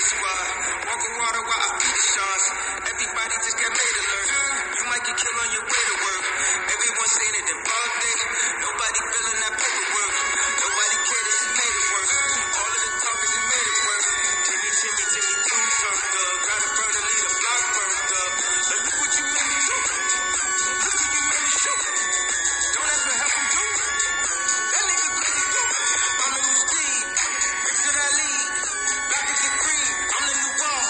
squad. Walk on water while I feed the sharks. Everybody just got made alert. You might get killed on your way to work. Everyone saying it in broad day. Nobody feeling that paperwork. Nobody cared that she made it worse. All of the talk is she made it worse. Timmy, Timmy, Timmy, too turned up. Gotta burn to leave the block burned up. Like, look what you made me do. Look who you made me shoot. Don't ever help him do. That nigga crazy too. I'm the new Steve. Next to that lead. Back to get green. I'm the new wall.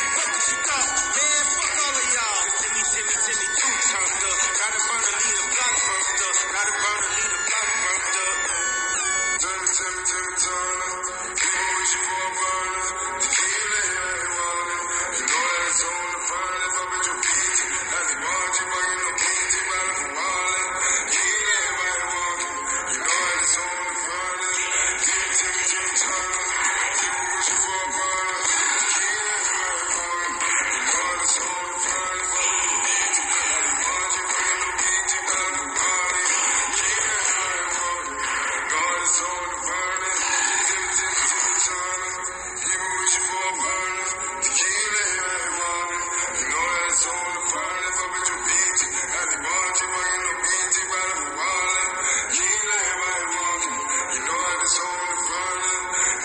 Fuck what you thought. Man, fuck all of y'all. Timmy, Timmy, Timmy, too turned up. Gotta burn to leave the block burned up. Gotta burn to leave the block burned up. Timmy, Timmy, Timmy, turn up. People wishing for a burner. Tequila, yeah, wallet. You know that it's on the front. If I bet your PT. And the marching, but you know PT. Right up a wallet. Yeah, everybody walking. You know that it's on the front. Timmy, Timmy, Timmy, turn up. People wishing for a burner. Tequila, everybody walking. You know that it's on the front. If I bet your PT. And the marching, but you know PT. Right up a wallet. Yeah, everybody walking. You know that it's on the front.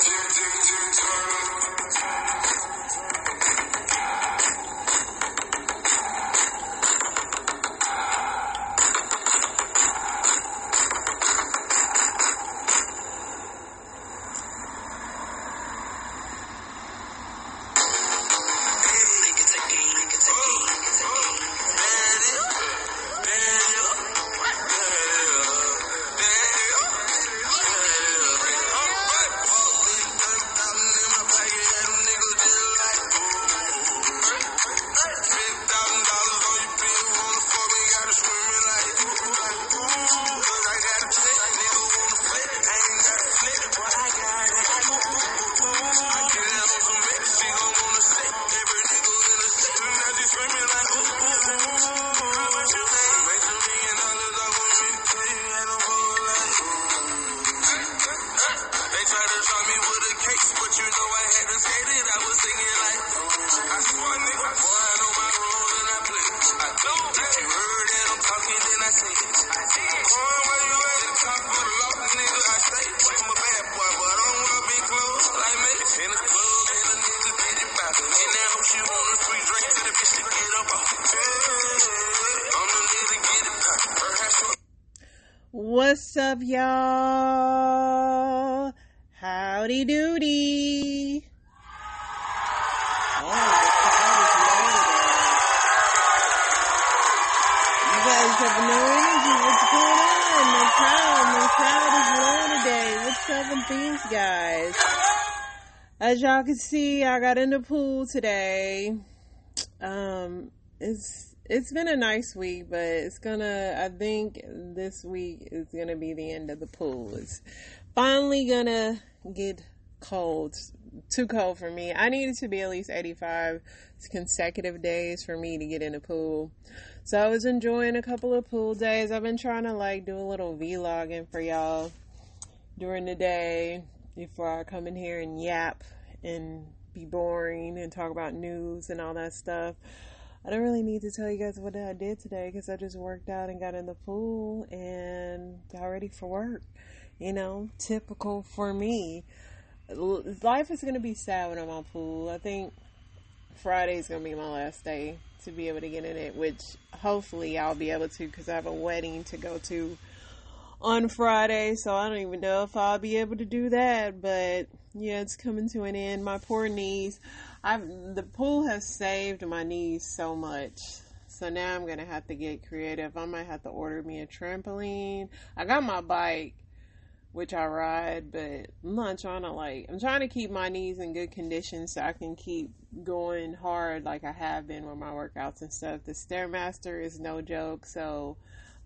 Timmy, Timmy, Timmy, turn up. People wishing for a burner. Tequila, everybody walking. You know that it's on the front. If I bet your PT. And the marching, but you know PT. Right up a wallet. Yeah, everybody walking. You know that it's on the front. Timmy, Timmy, Timmy, turn up. They tried to try me with a case, but you know I had to skate it. I was singing like, I swear, nigga, boy, I know my role and I play. I do. If you heard that I'm talking, then I say it. Boy, where you at? The top of the law, nigga, I say. I'm a bad boy, but I don't wanna be close. Like me, in the club, and the nigga get it poppin'. And that hoe, she want a free drink to the bitch to get up off. I'm the nigga get it poppin'. Perhaps you. What's up, y'all? Howdy doody. You guys have no energy. What's going on? My crowd is low today. What's up with these guys? As y'all can see, I got in the pool today. It's been a nice week, but I think this week is gonna be the end of the pool. It's finally gonna get cold. Too cold for me. I need it to be at least 85 consecutive days for me to get in the pool. So I was enjoying a couple of pool days. I've been trying to do a little vlogging for y'all during the day before I come in here and yap and be boring and talk about news and all that stuff. I don't really need to tell you guys what I did today because I just worked out and got in the pool and got ready for work. You know, typical for me. Life is going to be sad when I'm on pool. I think Friday's going to be my last day to be able to get in it, which hopefully I'll be able to because I have a wedding to go to on Friday, so I don't even know if I'll be able to do that, but yeah, it's coming to an end. My poor knees. The pool has saved my knees so much. So now I'm going to have to get creative. I might have to order me a trampoline. I got my bike, which I ride, but I'm not trying to I'm trying to keep my knees in good condition so I can keep going hard like I have been with my workouts and stuff. The Stairmaster is no joke, so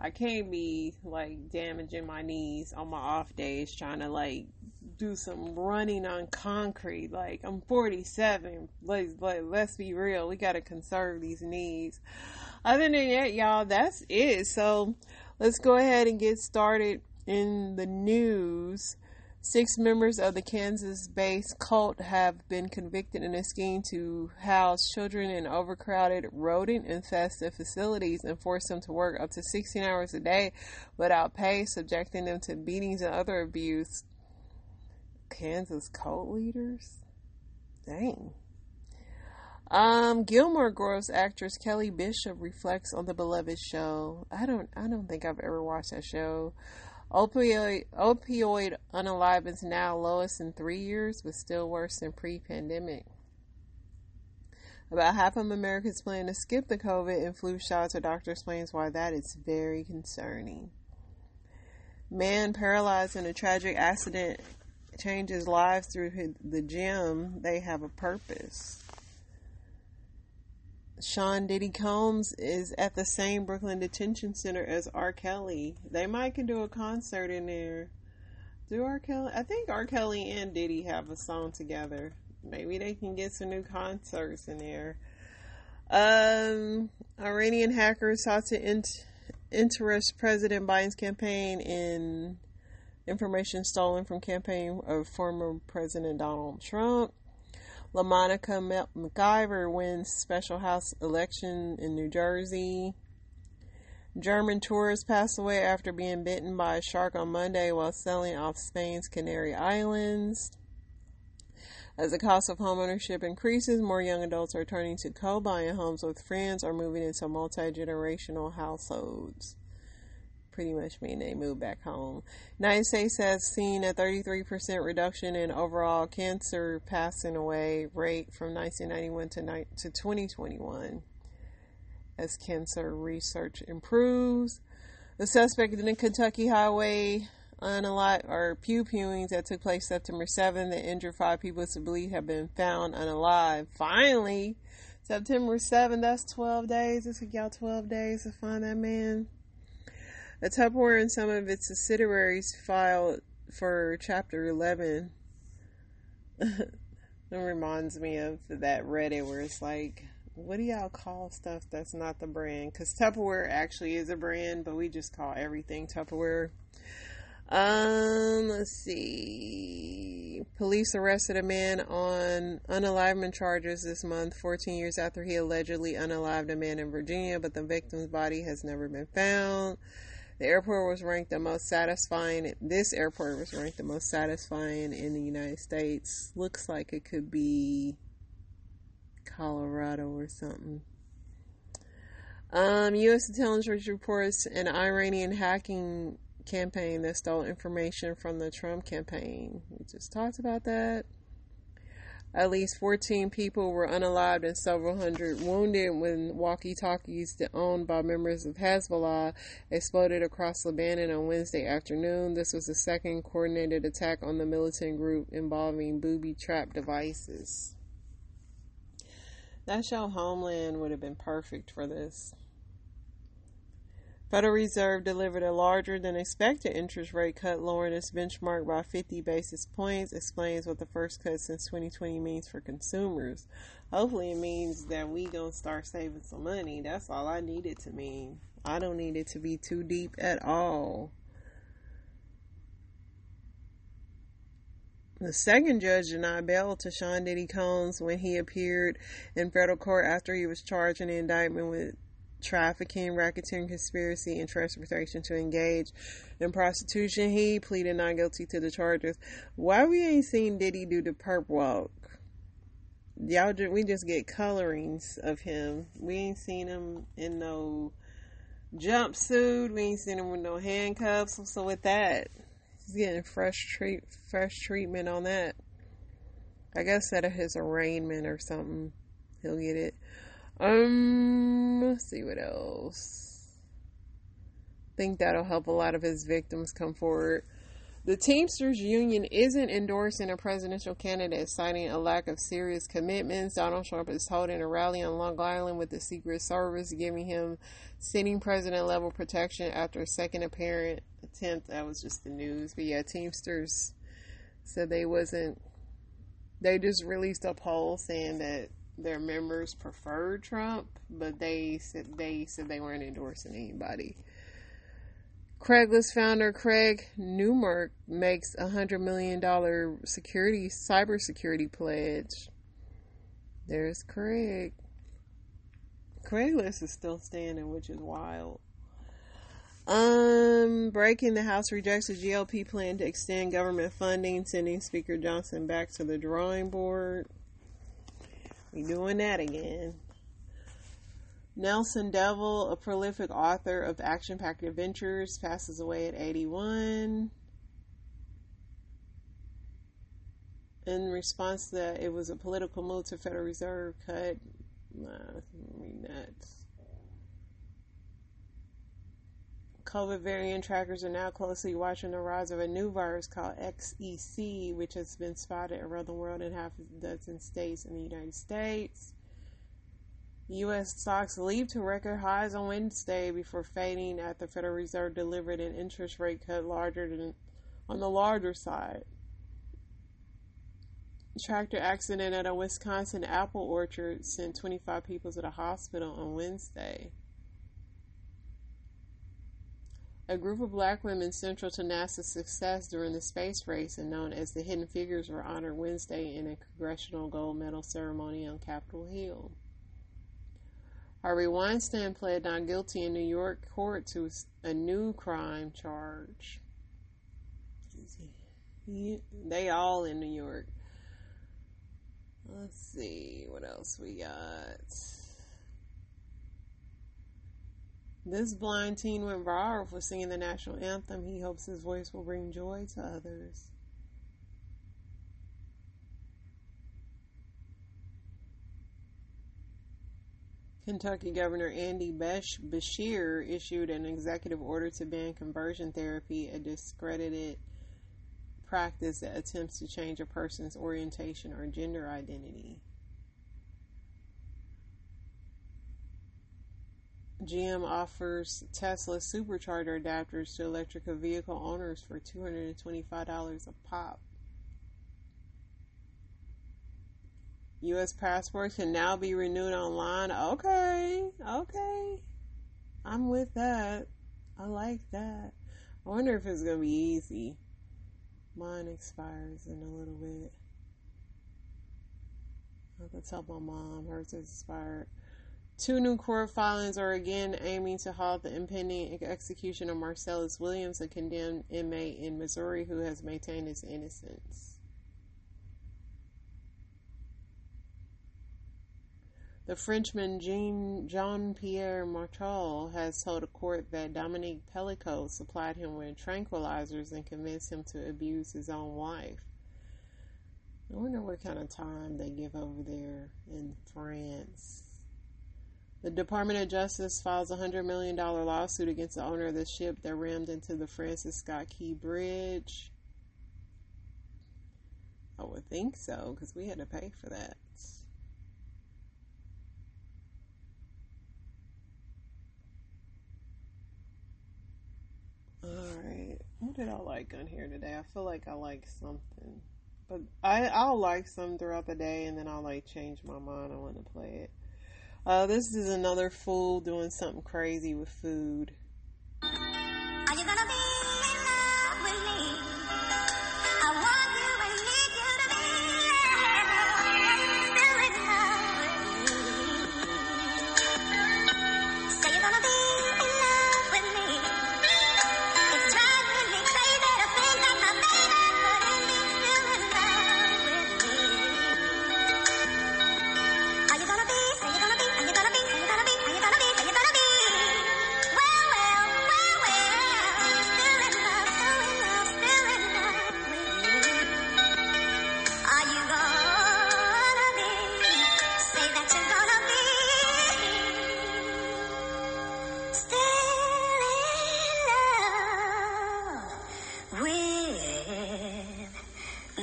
I can't be damaging my knees on my off days trying to do some running on concrete. I'm 47. Let's be real. We got to conserve these knees. Other than that, y'all, that's it. So let's go ahead and get started in the news. 6 members of the Kansas-based cult have been convicted in a scheme to house children in overcrowded, rodent-infested facilities and force them to work up to 16 hours a day without pay, subjecting them to beatings and other abuse. Kansas cult leaders? Dang. Gilmore Girls actress Kelly Bishop reflects on the beloved show. I don't think I've ever watched that show. Opioid unalivements now lowest in 3 years, but still worse than pre-pandemic. About half of Americans plan to skip the COVID and flu shots. A doctor explains why that is very concerning. Man paralyzed in a tragic accident changes lives through the gym. They have a purpose. Sean Diddy Combs is at the same Brooklyn detention center as R. Kelly. They might can do a concert in there. Do R. Kelly? I think R. Kelly and Diddy have a song together. Maybe they can get some new concerts in there. Iranian hackers sought to interest President Biden's campaign in information stolen from campaign of former President Donald Trump. LaMonica McIver wins special house election in New Jersey. German tourist passed away after being bitten by a shark on Monday while sailing off Spain's Canary Islands. As the cost of homeownership increases, more young adults are turning to co-buying homes with friends or moving into multi-generational households. Pretty much mean they move back home. United States has seen a 33% reduction in overall cancer passing away rate from 1991 to 2021 as cancer research improves. The suspect in the Kentucky highway pew-pewings that took place September 7th that injured 5 people is believed have been found unalive. Finally, September 7th, that's 12 days. It took y'all 12 days to find that man. The Tupperware and some of its subsidiaries filed for Chapter 11. It reminds me of that Reddit where it's like, what do y'all call stuff that's not the brand? Because Tupperware actually is a brand, but we just call everything Tupperware. Let's see. Police arrested a man on unalivement charges this month, 14 years after he allegedly unalived a man in Virginia, but the victim's body has never been found. This airport was ranked the most satisfying in the United States. Looks like it could be Colorado or something. U.S. intelligence reports an Iranian hacking campaign that stole information from the Trump campaign. We just talked about that. At least 14 people were unalived and several hundred wounded when walkie-talkies owned by members of Hezbollah exploded across Lebanon on Wednesday afternoon. This was the second coordinated attack on the militant group involving booby-trap devices. That show Homeland would have been perfect for this. Federal Reserve delivered a larger than expected interest rate cut, lowering its benchmark by 50 basis points, explains what the first cut since 2020 means for consumers. Hopefully it means that we gonna start saving some money. That's all I need it to mean. I don't need it to be too deep at all. The second judge denied bail to Sean Diddy Combs when he appeared in federal court after he was charged in the indictment with trafficking, racketeering, conspiracy, and transportation to engage in prostitution. He pleaded not guilty to the charges. Why we ain't seen Diddy do the perp walk? We just get colorings of him. We ain't seen him in no jumpsuit. We ain't seen him with no handcuffs. So with that, he's getting fresh treatment on that. I guess at his arraignment or something, he'll get it. Let's see what else. I think that'll help a lot of his victims come forward. The Teamsters Union isn't endorsing a presidential candidate, citing a lack of serious commitments. Donald Trump is holding a rally on Long Island with the Secret Service, giving him sitting president level protection after a second apparent attempt. That was just the news. But yeah, Teamsters said they just released a poll saying that their members preferred Trump, but they said they weren't endorsing anybody. Craigslist founder Craig Newmark makes $100 million cybersecurity pledge. There's Craig. Craigslist is still standing, which is wild. Breaking, the House rejects the GOP plan to extend government funding, sending Speaker Johnson back to the drawing board. We doing that again. Nelson Devil, a prolific author of action-packed adventures, passes away at 81. In response to that, it was a political move to Federal Reserve cut. Nuts. COVID variant trackers are now closely watching the rise of a new virus called XEC, which has been spotted around the world in half a dozen states in the United States. U.S. stocks leaped to record highs on Wednesday before fading after the Federal Reserve delivered an interest rate cut on the larger side. A tractor accident at a Wisconsin apple orchard sent 25 people to the hospital on Wednesday. A group of black women central to NASA's success during the space race and known as the Hidden Figures were honored Wednesday in a congressional gold medal ceremony on Capitol Hill. Harvey Weinstein pled not guilty in New York court to a new crime charge. They all in New York. Let's see what else we got. This blind teen went viral for singing the national anthem. He hopes his voice will bring joy to others. Kentucky Governor Andy Beshear issued an executive order to ban conversion therapy, a discredited practice that attempts to change a person's orientation or gender identity. GM offers Tesla supercharger adapters to electric vehicle owners for $225 a pop. U.S. passports can now be renewed online. Okay. I'm with that. I like that. I wonder if it's going to be easy. Mine expires in a little bit. I have to tell my mom. Hers has expired. 2 new court filings are again aiming to halt the impending execution of Marcellus Williams, a condemned inmate in Missouri who has maintained his innocence. The Frenchman Jean-Pierre Martel has told a court that Dominique Pellicot supplied him with tranquilizers and convinced him to abuse his own wife. I wonder what kind of time they give over there in France. The Department of Justice files a $100 million lawsuit against the owner of the ship that rammed into the Francis Scott Key Bridge. I would think so, because we had to pay for that. Alright, what did I like on here today? I feel like I like something. But I'll like some throughout the day, and then I'll change my mind on when to play it. This is another fool doing something crazy with food. Are you gonna be in love with me? I want you and need you to be still in love with me. Say you're gonna be in love with me. It's driving me crazy to think that my baby couldn't be still in love with me. Are you gonna be? Say you're gonna be. Are you gonna be? Say you're gonna be. Are you gonna be? Say you're gonna be. Well, still in love, still in love with me. Are you gonna be? Say that you're gonna be still in love with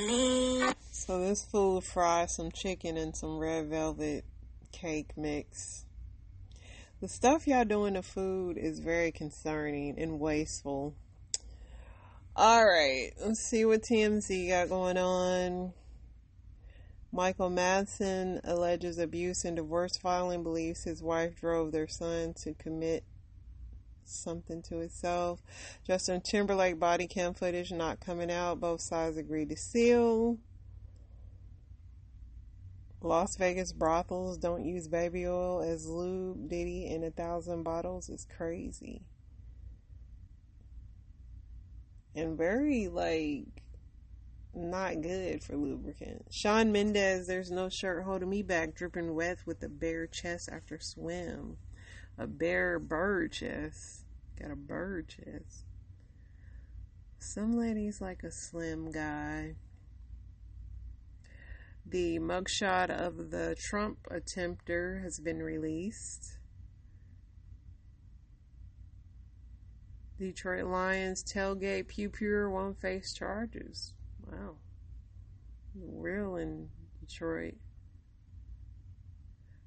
me. So this fool fried some chicken and some red velvet cake mix. The stuff y'all doing to food is very concerning and wasteful. Alright, let's see what TMZ got going on. Michael Madsen alleges abuse and divorce filing, believes his wife drove their son to commit something to itself. Justin Timberlake body cam footage not coming out. Both sides agreed to seal. Las Vegas brothels don't use baby oil as lube. Diddy in 1,000 bottles is crazy. And very, not good for lubricant. Shawn Mendes, there's no shirt holding me back, dripping wet with a bare chest after swim. A bare bird chest. Got a bird chest. Some ladies like a slim guy. The mugshot of the Trump attempter has been released. Detroit Lions tailgate Pew Pure won't face charges. Wow. Real in Detroit.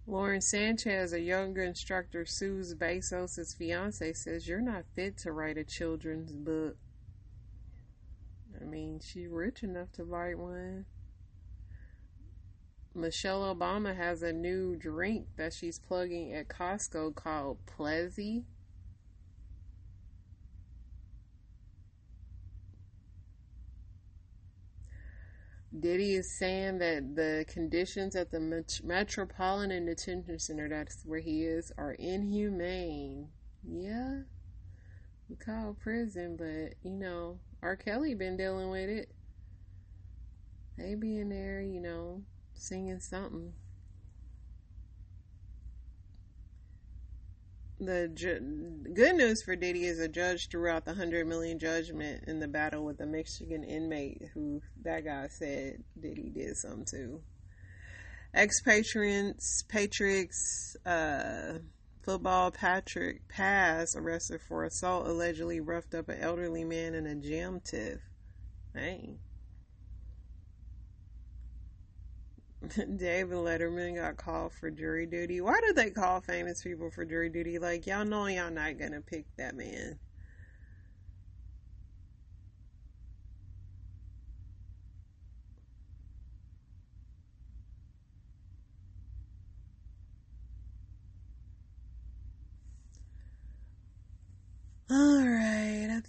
Lauren Sanchez, a younger instructor, sues Bezos' fiance, says, "You're not fit to write a children's book." I mean, she's rich enough to write one. Michelle Obama has a new drink that she's plugging at Costco called Plezzy. Diddy is saying that the conditions at the Metropolitan Detention Center, that's where he is, are inhumane. Yeah, we call it prison, but, R. Kelly been dealing with it. They be in there, singing something. The good news for Diddy is a judge threw out the $100 million judgment in the battle with a Michigan inmate who that guy said Diddy did something to. Patriots football Patrick Pass arrested for assault, allegedly roughed up an elderly man in a gym tiff. Dang. David Letterman got called for jury duty. Why do they call famous people for jury duty? Y'all know y'all not gonna pick that man. Alright, I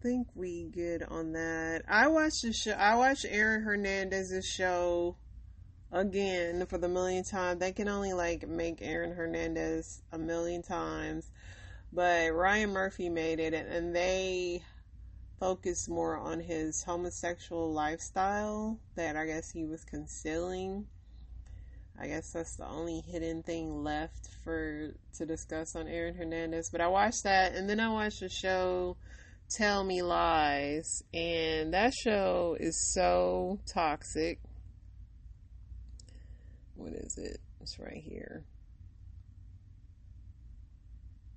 think we good on that. I watched Aaron Hernandez's show again for the millionth time. They can only make Aaron Hernandez a million times, but Ryan Murphy made it, and they focused more on his homosexual lifestyle that I guess he was concealing. I guess that's the only hidden thing left to discuss on Aaron Hernandez. But I watched that, and then I watched the show Tell Me Lies, and that show is so toxic. What is it? It's right here.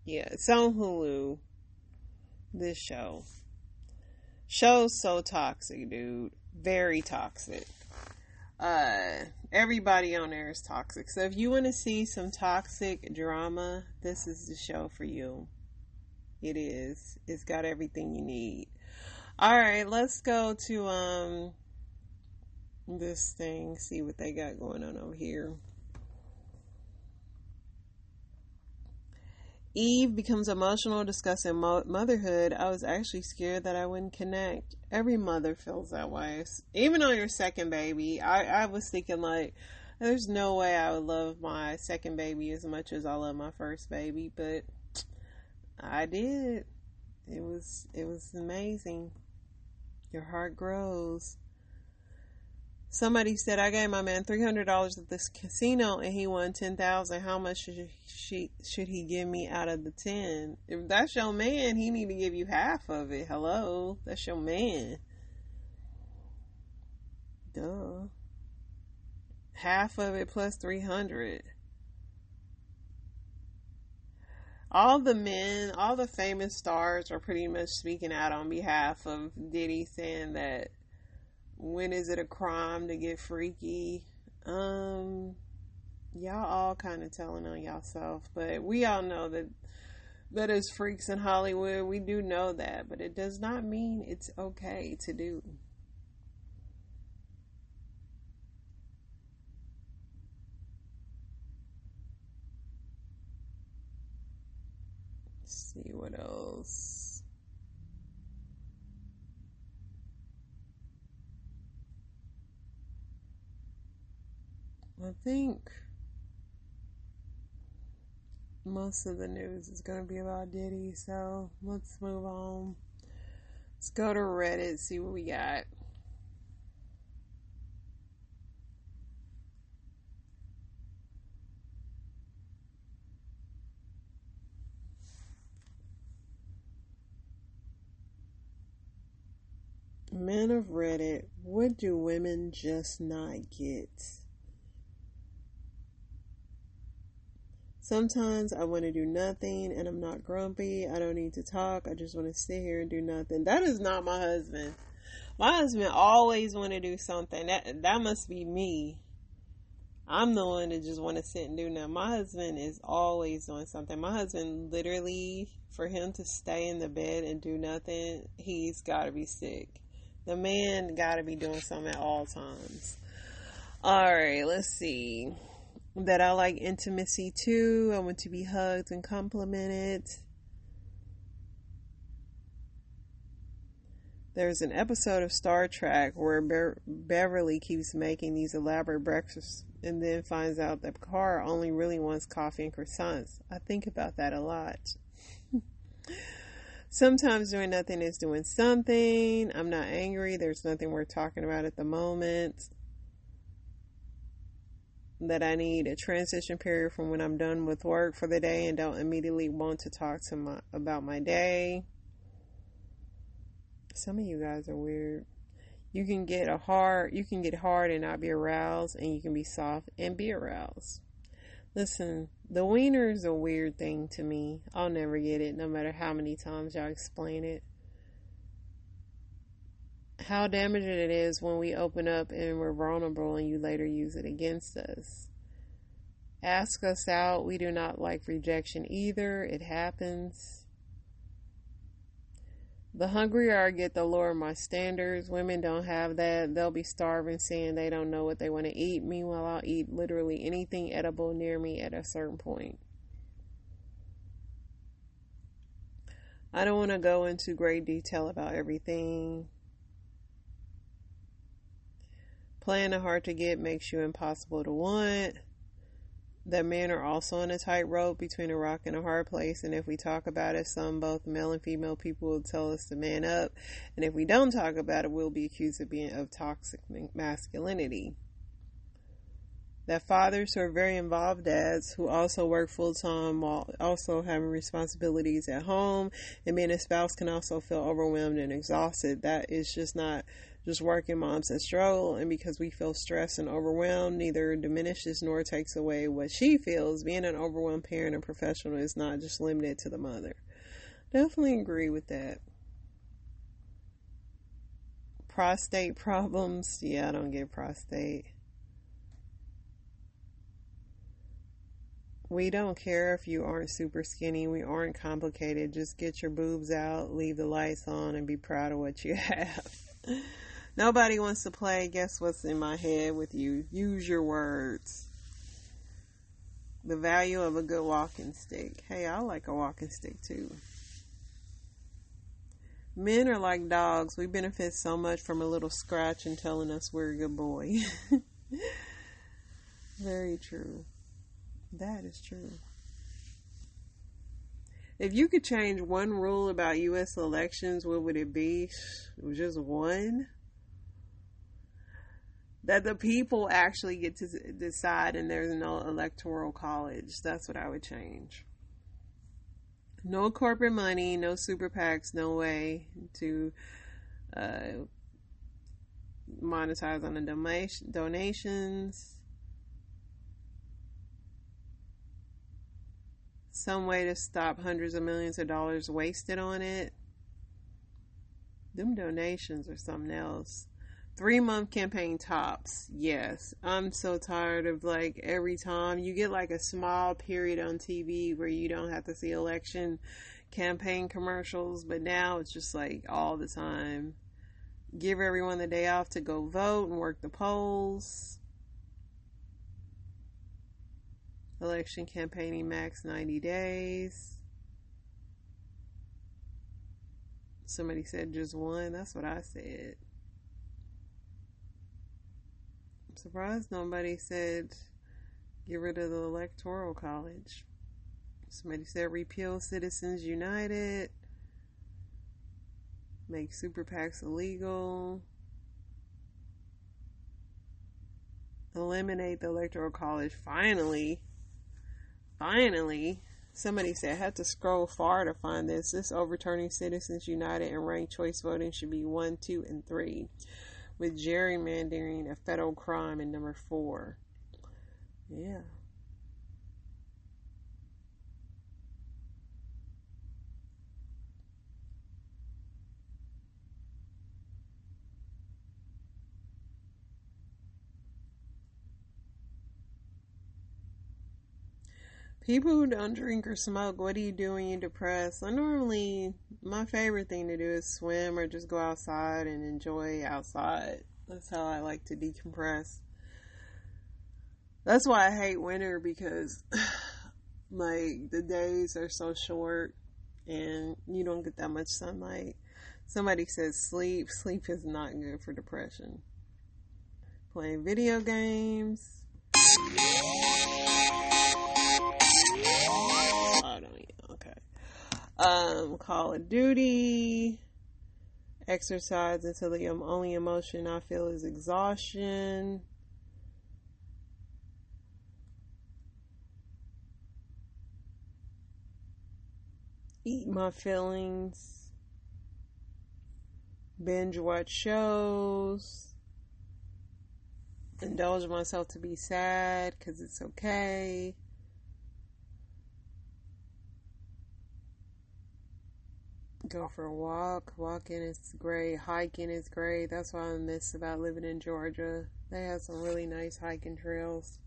Yeah, it's on Hulu. This show's so toxic, dude. Very toxic. Everybody on there is toxic. So if you want to see some toxic drama, this is the show for you. It is. It's got everything you need. Alright, let's go to this thing, see what they got going on over here. Eve becomes emotional discussing motherhood. I was actually scared that I wouldn't connect. Every mother feels that way. Even on your second baby, I was thinking there's no way I would love my second baby as much as I love my first baby, but I did. It was amazing. Your heart grows. Somebody said, I gave my man $300 at this casino and he won $10,000. How much should he give me out of the 10? If that's your man, he need to give you half of it. Hello, that's your man. Duh. Half of it plus 300. All the famous stars are pretty much speaking out on behalf of Diddy, saying that when is it a crime to get freaky? Y'all all kind of telling on yourself, but we all know that as freaks in Hollywood, we do know that, but it does not mean it's okay to do. else? I think most of the news is going to be about Diddy, so let's move on. Let's go to Reddit, see what we got. Men of Reddit, what do women just not get? Sometimes I want to do nothing and I'm not grumpy. I don't need to talk. I just want to sit here and do nothing. That is not my husband. My husband always want to do something. That must be me. I'm the one that just want to sit and do nothing. My husband is always doing something. My husband literally, for him to stay in the bed and do nothing, he's got to be sick. The man got to be doing something at all times. Alright, let's see. That I like intimacy too. I want to be hugged and complimented. There's an episode of Star Trek where Beverly keeps making these elaborate breakfasts and then finds out that Picard only really wants coffee and croissants. I think about that a lot. Sometimes doing nothing is doing something. I'm not angry. There's nothing worth talking about at the moment. That I need a transition period from when I'm done with work for the day and don't immediately want to talk to about my day. Some of you guys are weird. You can get hard and not be aroused, and you can be soft and be aroused. Listen, the wiener is a weird thing to me. I'll never get it, no matter how many times y'all explain it. How damaging it is when we open up and we're vulnerable and you later use it against us. Ask us out. We do not like rejection either. It happens. The hungrier I get, the lower my standards. Women don't have that. They'll be starving, saying they don't know what they want to eat. Meanwhile, I'll eat literally anything edible near me at a certain point. I don't want to go into great detail about everything. Playing hard to get makes you impossible to want. That men are also on a tightrope between a rock and a hard place, and if we talk about it, both male and female people will tell us to man up, and if we don't talk about it, we'll be accused of toxic masculinity. That fathers who are very involved dads who also work full-time while also having responsibilities at home and being a spouse can also feel overwhelmed and exhausted. That is just not just working moms that struggle, and because we feel stressed and overwhelmed, neither diminishes nor takes away what she feels. Being an overwhelmed parent and professional is not just limited to the mother. Definitely agree with that. Prostate problems. Yeah, I don't get prostate. We don't care if you aren't super skinny. We aren't complicated. Just get your boobs out, leave the lights on, and be proud of what you have. Nobody wants to play Guess What's in My Head with you. Use your words. The value of a good walking stick. Hey, I like a walking stick too. Men are like dogs. We benefit so much from a little scratch and telling us we're a good boy. Very true. That is true. If you could change one rule about U.S. elections, what would it be? It was just one. That the people actually get to decide and there's no electoral college. That's what I would change. No corporate money, no super PACs, no way to monetize on the donations. Some way to stop hundreds of millions of dollars wasted on it. Them donations are something else. 3-month campaign tops. Yes. I'm so tired of every time you get a small period on TV where you don't have to see election campaign commercials, but now it's just all the time. Give everyone the day off to go vote and work the polls. Election campaigning max 90 days. Somebody said just one. That's what I said. I'm surprised nobody said get rid of the Electoral College. Somebody said repeal Citizens United. Make super PACs illegal. Eliminate the Electoral College. Finally. Somebody said, I had to scroll far to find this. This overturning Citizens United and ranked choice voting should be 1, 2, and 3. With gerrymandering a federal crime in number 4. Yeah. People who don't drink or smoke, what do you do when you're depressed? My favorite thing to do is swim or just go outside and enjoy outside. That's how I like to decompress. That's why I hate winter, because like the days are so short and you don't get that much sunlight. Somebody says sleep. Sleep is not good for depression. Playing video games. Call of Duty. Exercise until the only emotion I feel is exhaustion. Eat my feelings. Binge watch shows. Indulge myself to be sad because it's okay. Go for a walk. Walking is great. Hiking is great. That's what I miss about living in Georgia. They have some really nice hiking trails.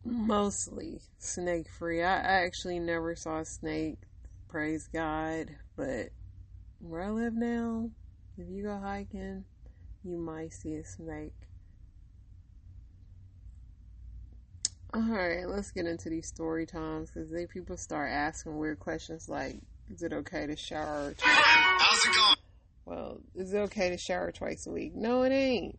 Mostly snake free. I actually never saw a snake, praise God. But where I live now, if you go hiking, you might see a snake. Alright, let's get into these story times, because people start asking weird questions like, is it okay to shower twice? How's it going? Well, is it okay to shower twice a week? No, it ain't.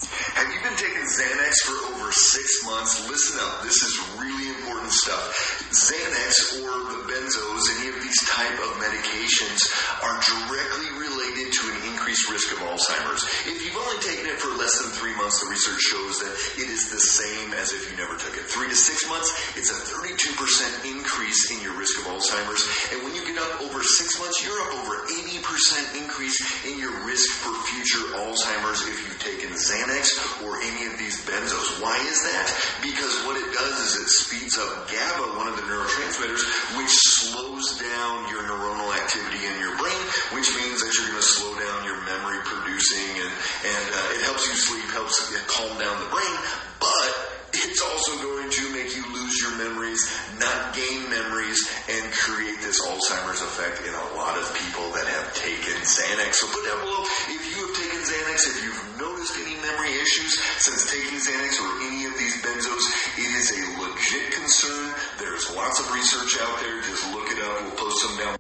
Have you been taking Xanax for over 6 months? Listen up, this is really important stuff. Xanax, or the benzos, any of these type of medications, are directly related to an increased risk of Alzheimer's. If you've only taken it for less than 3 months, the research shows that it is the same as if you never took it. 3 to 6 months, it's a 32% increase in your risk of Alzheimer's. And when you get up over 6 months, you're up over 80% increase in your risk for future Alzheimer's if you've taken Xanax or any of these benzos. Why is that? Because what it does is it speeds up GABA, one of the neurotransmitters, which slows down your neuronal activity in your brain, which means that you're going to slow down your memory producing, and it helps you sleep, helps calm down the brain, but it's also going to make you lose your memories, not gain memories, and create this Alzheimer's effect in a lot of people that have taken Xanax. So put down below if you have taken Xanax, if you've noticed any memory issues since taking Xanax or any of these benzos. It is a legit concern. There's lots of research out there. Just look it up. We'll post some down.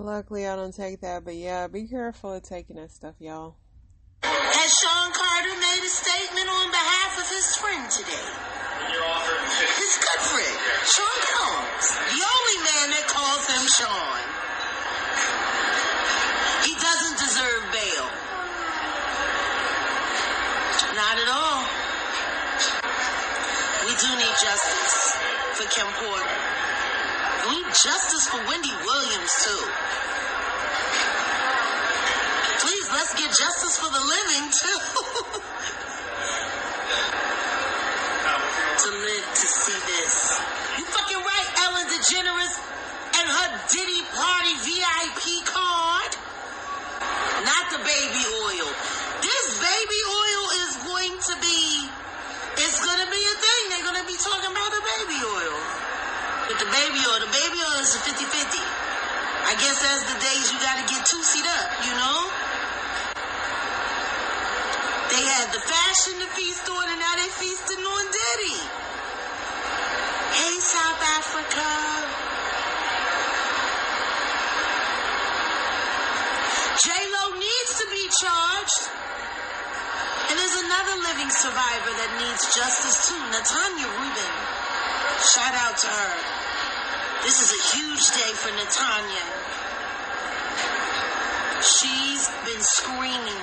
Luckily, I don't take that, but yeah, be careful of taking that stuff, y'all. Has Sean Carter made a statement on behalf of his friend today? His good friend, Sean Combs, the only man that calls him Sean. He doesn't deserve bail. Not at all. We do need justice for Kim Porter. We need justice for Wendy Williams, too. Please, let's get justice for the living, too. To live to see this. You fucking right, Ellen DeGeneres and her Diddy Party VIP card. Not the baby oil. This baby oil is going to be, it's going to be a thing. They're going to be talking about the baby oil. But the baby oil is a 50-50. I guess that's the days you got to get two-seat up, you know? They had the fashion to feast on, and now they feasting on Diddy. survivor that needs justice too, Natanya Rubin. Shout out to her. This is a huge day for Natanya. She's been screaming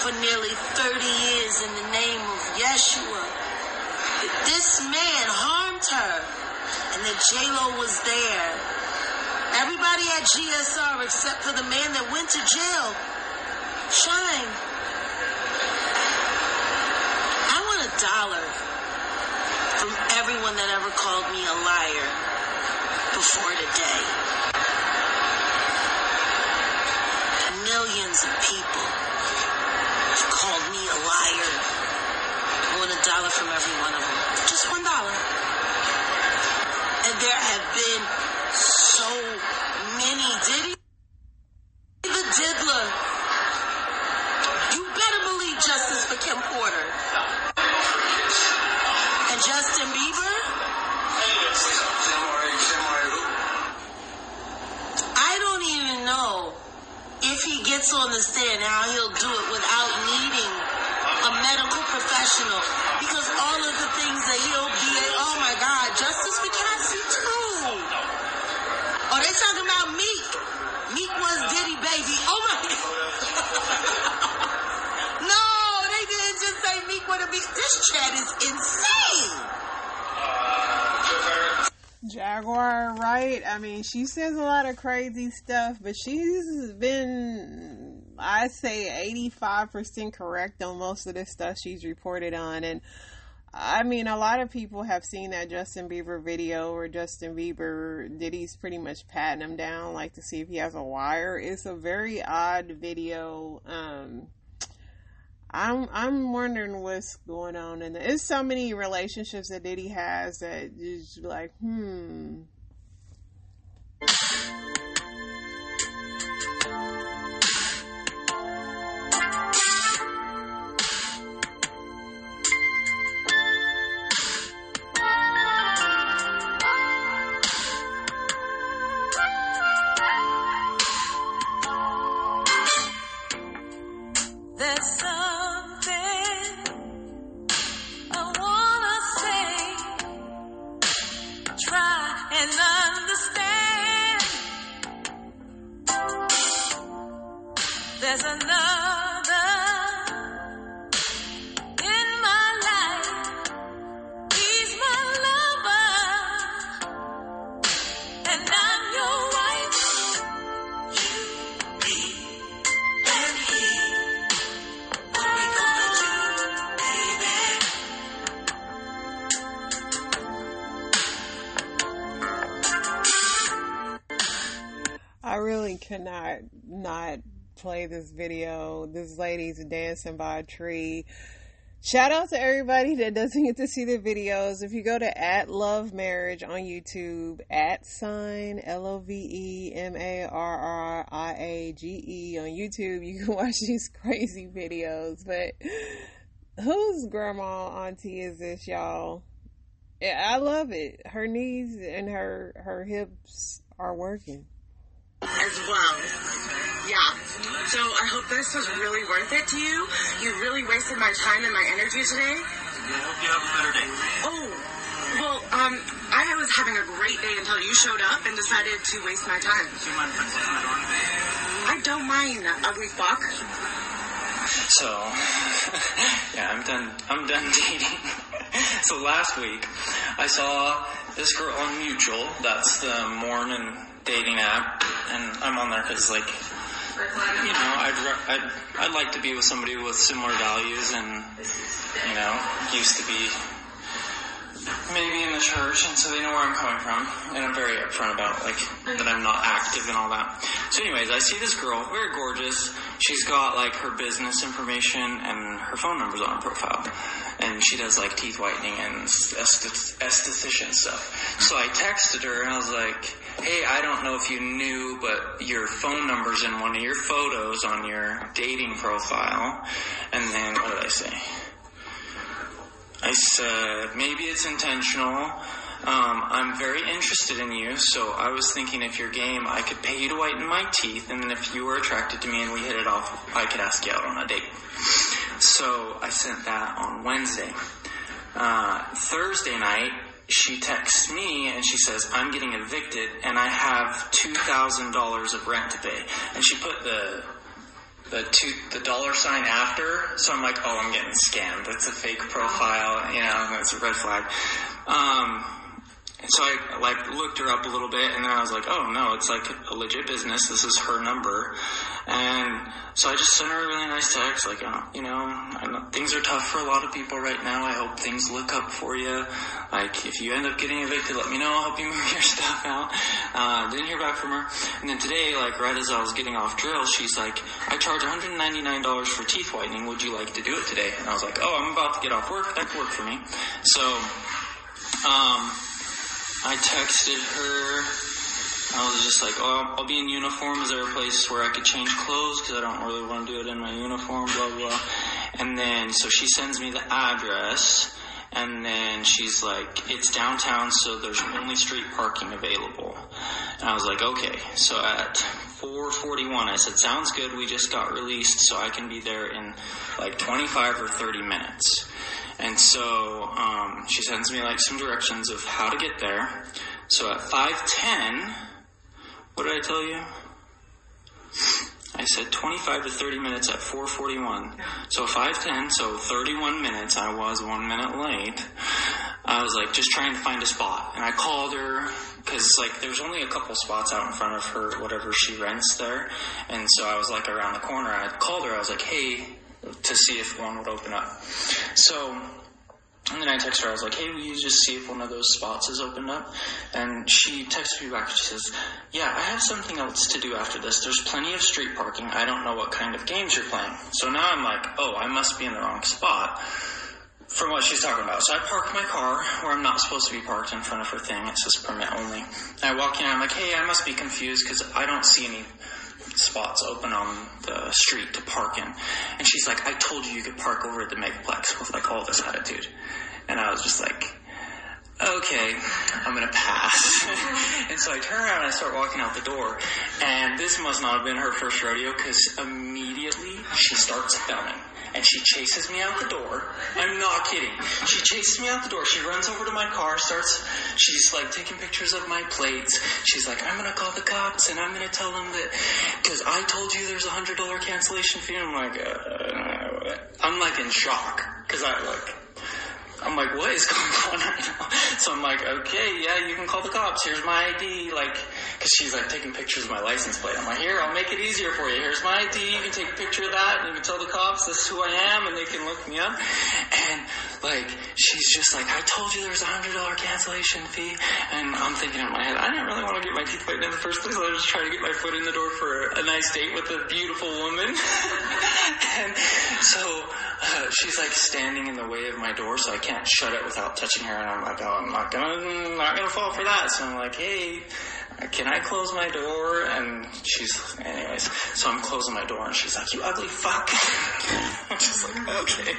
for nearly 30 years in the name of Yeshua that this man harmed her and that J-Lo was there. Everybody at GSR except for the man that went to jail. Shine. I want $1 from everyone that ever called me a liar before today. Millions of people have called me a liar. I want $1 from every one of them. Just $1. And there have been so many. Diddy the Diddler. You better believe justice for Kim Porter. And Justin Bieber. I don't even know if he gets on the stand how he'll do it without needing a medical professional. Because all of the things that he'll be, oh my God, justice for Cassie too. Oh, they talking about Meek. Meek was Diddy, baby. Oh my God. No, they didn't just say Meek would have been. This chat is insane. Jaguar, right? I mean, she says a lot of crazy stuff, but she's been, I say, 85% correct on most of the stuff she's reported on. And I mean, a lot of people have seen that Justin Bieber video where Justin Bieber, Diddy's pretty much patting him down, like to see if he has a wire. It's a very odd video. I'm wondering what's going on, and there's so many relationships that Diddy has that you just be like, There's something I wanna say. Try and understand. There's another in my life. He's my lover, and I'm your wife. You, me, and he. What we gonna do, baby? I really cannot not play this video. This lady's dancing by a tree. Shout out to everybody that doesn't get to see the videos. If you go to @LoveMarriage on YouTube, @LoveMarriage on YouTube, you can watch these crazy videos. But whose grandma auntie is this, y'all? Yeah, I love it. Her knees and her hips are working. As well. Yeah. So I hope this was really worth it to you. You really wasted my time and my energy today. I hope you have a better day. Oh, well, I was having a great day until you showed up and decided to waste my time. Do you mind if I close my door? I don't mind, ugly fuck. So, yeah, I'm done dating. So last week, I saw this girl on Mutual. That's the Mormon dating app, and I'm on there because, like, you know, I'd like to be with somebody with similar values, and, you know, used to be maybe in the church, and so they know where I'm coming from, and I'm very upfront about, like, that I'm not active and all that. So anyways, I see this girl, very gorgeous. She's got, like, her business information and her phone number's on her profile, and she does, like, teeth whitening and esthetician stuff. So I texted her, and I was like, hey, I don't know if you knew, but your phone number's in one of your photos on your dating profile. And then, what did I say? I said, maybe it's intentional. I'm very interested in you, so I was thinking if you're game, I could pay you to whiten my teeth, and then if you were attracted to me and we hit it off, I could ask you out on a date. So I sent that on Wednesday. Thursday night, she texts me and she says, I'm getting evicted and I have $2,000 of rent to pay. And she put the dollar sign after, so I'm like, oh, I'm getting scammed. That's a fake profile, that's a red flag. So I looked her up a little bit, and then I was like, oh no, it's like a legit business. This is her number. And so I just sent her a really nice text, like, I know things are tough for a lot of people right now. I hope things look up for you. Like, if you end up getting evicted, let me know. I'll help you move your stuff out. Didn't hear back from her. And then today, right as I was getting off drill, she's like, I charge $199 for teeth whitening. Would you like to do it today? And I was like, oh, I'm about to get off work. That could work for me. So, I texted her. I was just like, oh, I'll be in uniform. Is there a place where I could change clothes? Because I don't really want to do it in my uniform, blah, blah. And then, so she sends me the address. And then she's like, it's downtown, so there's only street parking available. And I was like, okay. So at 4:41, I said, sounds good. We just got released, so I can be there in 25 or 30 minutes. And so she sends me some directions of how to get there. So at 5:10, what did I tell you? I said 25 to 30 minutes at 4:41. So 5:10, so 31 minutes. I was 1 minute late. I was just trying to find a spot. And I called her because there's only a couple spots out in front of her, whatever she rents there. And so I was around the corner. I called her. I was like, hey, to see if one would open up. So, and then I texted her, I was like, hey, will you just see if one of those spots is opened up? And she texted me back, she says, yeah, I have something else to do after this. There's plenty of street parking. I don't know what kind of games you're playing. So now I'm like, oh, I must be in the wrong spot from what she's talking about. So I parked my car where I'm not supposed to be parked in front of her thing. It says permit only. And I walk in, I'm like, hey, I must be confused because I don't see any spots open on the street to park in. And she's like, I told you could park over at the Megaplex with all this attitude. And I was just like, okay, I'm going to pass. And so I turn around and I start walking out the door. And this must not have been her first rodeo because immediately she starts filming. And she chases me out the door. I'm not kidding. She chases me out the door. She runs over to my car, she's taking pictures of my plates. She's like, I'm going to call the cops and I'm going to tell them that, because I told you there's $100 cancellation fee. I'm in shock. Because I'm like, what is going on right now? So I'm like, okay, yeah, you can call the cops. Here's my ID. Because she's taking pictures of my license plate. I'm like, here, I'll make it easier for you. Here's my ID. You can take a picture of that and you can tell the cops this is who I am and they can look me up. And she's just like, I told you there was $100 cancellation fee. And I'm thinking in my head, I didn't really want to get my teeth whitened in the first place. I was just trying to get my foot in the door for a nice date with a beautiful woman. And so she's standing in the way of my door, so I can't shut it without touching her. And I'm like, oh, I'm not gonna fall for that. So I'm like, hey, can I close my door? And anyways, so I'm closing my door and she's like, you ugly fuck. I'm just like, okay,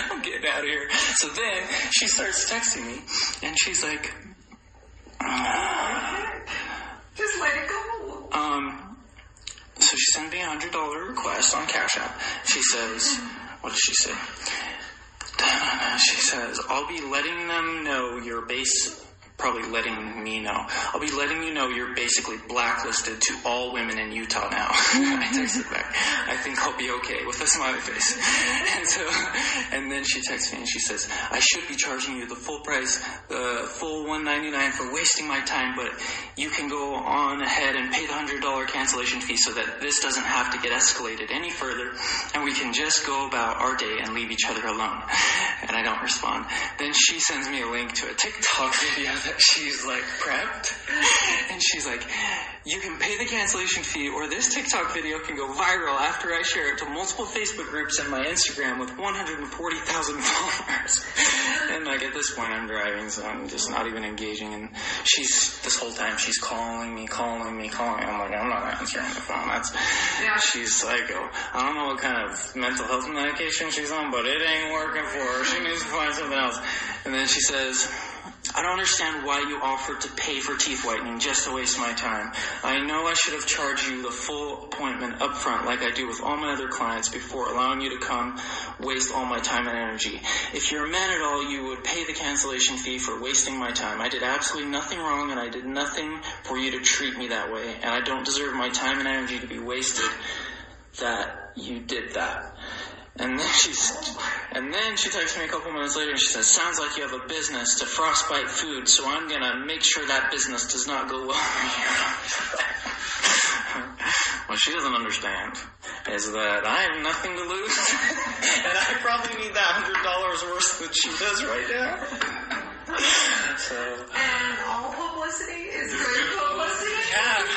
I'm getting out of here. So then she starts texting me and she's like, just let it go. So she sent me a $100 request on Cash App. She says, what does she say? She says, I'll be letting them know probably letting me know. I'll be letting you know you're basically blacklisted to all women in Utah now. I texted back, I think I'll be okay, with a smiley face. And then she texts me and she says, I should be charging you the full price, the full $199 for wasting my time, but you can go on ahead and pay the $100 cancellation fee so that this doesn't have to get escalated any further and we can just go about our day and leave each other alone. And I don't respond. Then she sends me a link to a TikTok video that she's prepped, and she's like, you can pay the cancellation fee or this TikTok video can go viral after I share it to multiple Facebook groups and my Instagram with 140,000 followers. And at this point I'm driving, so I'm just not even engaging, and this whole time she's calling me. I'm like, I'm not answering the phone. She's psycho. I don't know what kind of mental health medication she's on, but it ain't working for her. She needs to find something else. And then she says, I don't understand why you offered to pay for teeth whitening just to waste my time. I know I should have charged you the full appointment up front like I do with all my other clients before allowing you to come waste all my time and energy. If you're a man at all, you would pay the cancellation fee for wasting my time. I did absolutely nothing wrong, and I did nothing for you to treat me that way, and I don't deserve my time and energy to be wasted that you did that. And then she texts me a couple minutes later and she says, sounds like you have a business to frostbite food, so I'm going to make sure that business does not go well for you. What she doesn't understand is that I have nothing to lose, and I probably need that $100 worse than she does right now. So. And all publicity is good publicity. Yeah.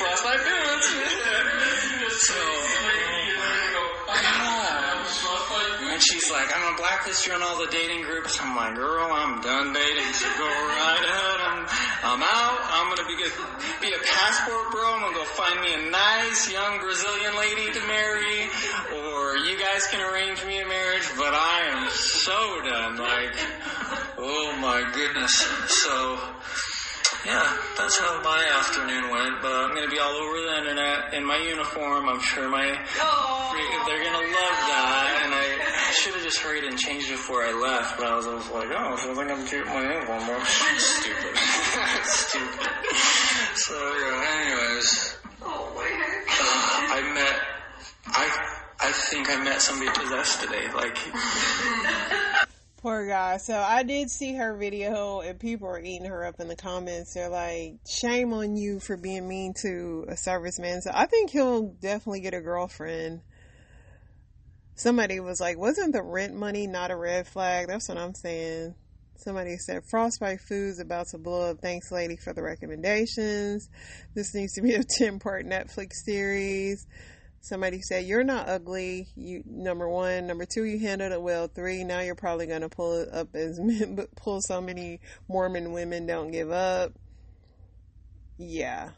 Frostbite foods. So. And she's like, I'm gonna blacklist you on all the dating groups. I'm like, girl, I'm done dating, so go right ahead. I'm out. I'm gonna be a passport bro. I'm gonna go find me a nice young Brazilian lady to marry, or you guys can arrange me a marriage. But I am so done. Like, oh my goodness. So. Yeah, that's how my afternoon went, but I'm going to be all over the internet in my uniform. I'm sure they're going to love that, and I should have just hurried and changed before I left, but I was like, oh, so I think I'm keeping my uniform, bro. Stupid. Stupid. So, yeah, anyways. Oh, my heck. I think I met somebody possessed today, like... Poor guy. So I did see her video and people are eating her up in the comments. They're like, shame on you for being mean to a serviceman. So I think he'll definitely get a girlfriend. Somebody was like, wasn't the rent money not a red flag? That's what I'm saying. Somebody said, Frostbite Foods about to blow up. Thanks, lady, for the recommendations. This needs to be a 10-part Netflix series. Somebody said, you're not ugly. You, number one. Number two, you handled it well. 3, now you're probably going to pull it up as men, but pull so many Mormon women don't give up. Yeah.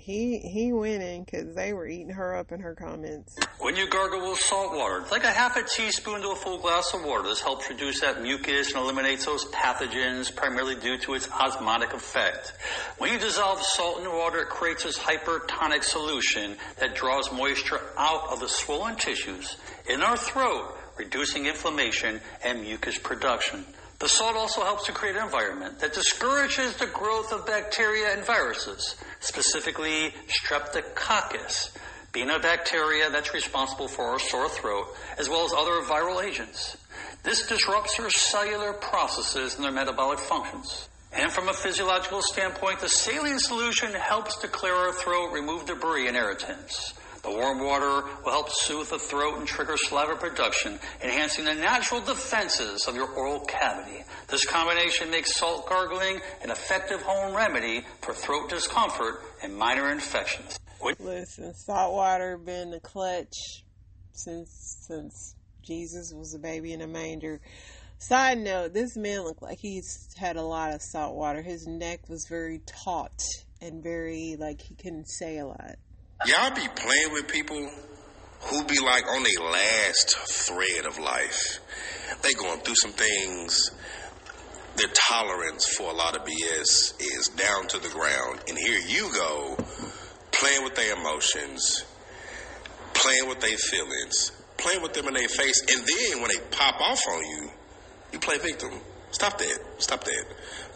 He winning because they were eating her up in her comments. When you gargle with salt water, it's like a half a teaspoon to a full glass of water. This helps reduce that mucus and eliminates those pathogens, primarily due to its osmotic effect. When you dissolve salt in water, it creates this hypertonic solution that draws moisture out of the swollen tissues in our throat, reducing inflammation and mucus production. The salt also helps to create an environment that discourages the growth of bacteria and viruses, specifically Streptococcus, being a bacteria that's responsible for our sore throat, as well as other viral agents. This disrupts their cellular processes and their metabolic functions. And from a physiological standpoint, the saline solution helps to clear our throat, remove debris and irritants. The warm water will help soothe the throat and trigger saliva production, enhancing the natural defenses of your oral cavity. This combination makes salt gargling an effective home remedy for throat discomfort and minor infections. Listen, salt water been the clutch since Jesus was a baby in a manger. Side note, this man looked like he's had a lot of salt water. His neck was very taut and very, like, he couldn't say a lot. Y'all be playing with people who be like on their last thread of life. They going through some things. Their tolerance for a lot of BS is down to the ground. And here you go, playing with their emotions, playing with their feelings, playing with them in their face. And then when they pop off on you, you play victim. Stop that. Stop that.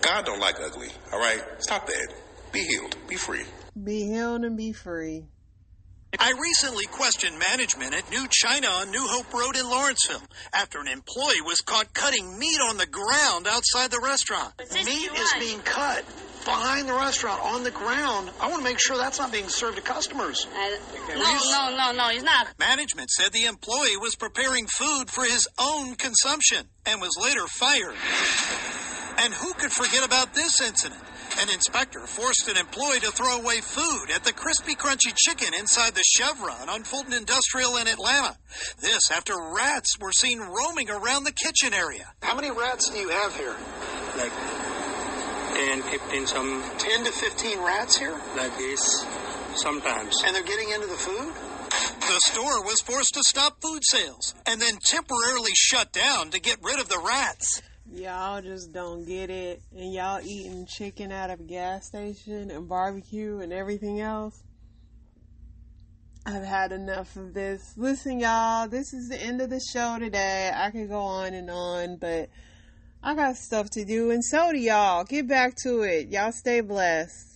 God don't like ugly. All right? Stop that. Be healed. Be free. Be healed and be free. I recently questioned management at New China on New Hope Road in Lawrenceville after an employee was caught cutting meat on the ground outside the restaurant. Meat is being cut behind the restaurant on the ground. I want to make sure that's not being served to customers. No, it's not. Management said the employee was preparing food for his own consumption and was later fired. And who could forget about this incident? An inspector forced an employee to throw away food at the Crispy Crunchy Chicken inside the Chevron on Fulton Industrial in Atlanta. This after rats were seen roaming around the kitchen area. How many rats do you have here? Like 10, 15, some. 10 to 15 rats here? Like this, sometimes. And they're getting into the food? The store was forced to stop food sales and then temporarily shut down to get rid of the rats. Y'all just don't get it. And y'all eating chicken out of a gas station and barbecue and everything else. I've had enough of this. Listen, y'all, this is the end of the show today. I could go on, but I got stuff to do, and so do y'all. Get back to it. Y'all stay blessed.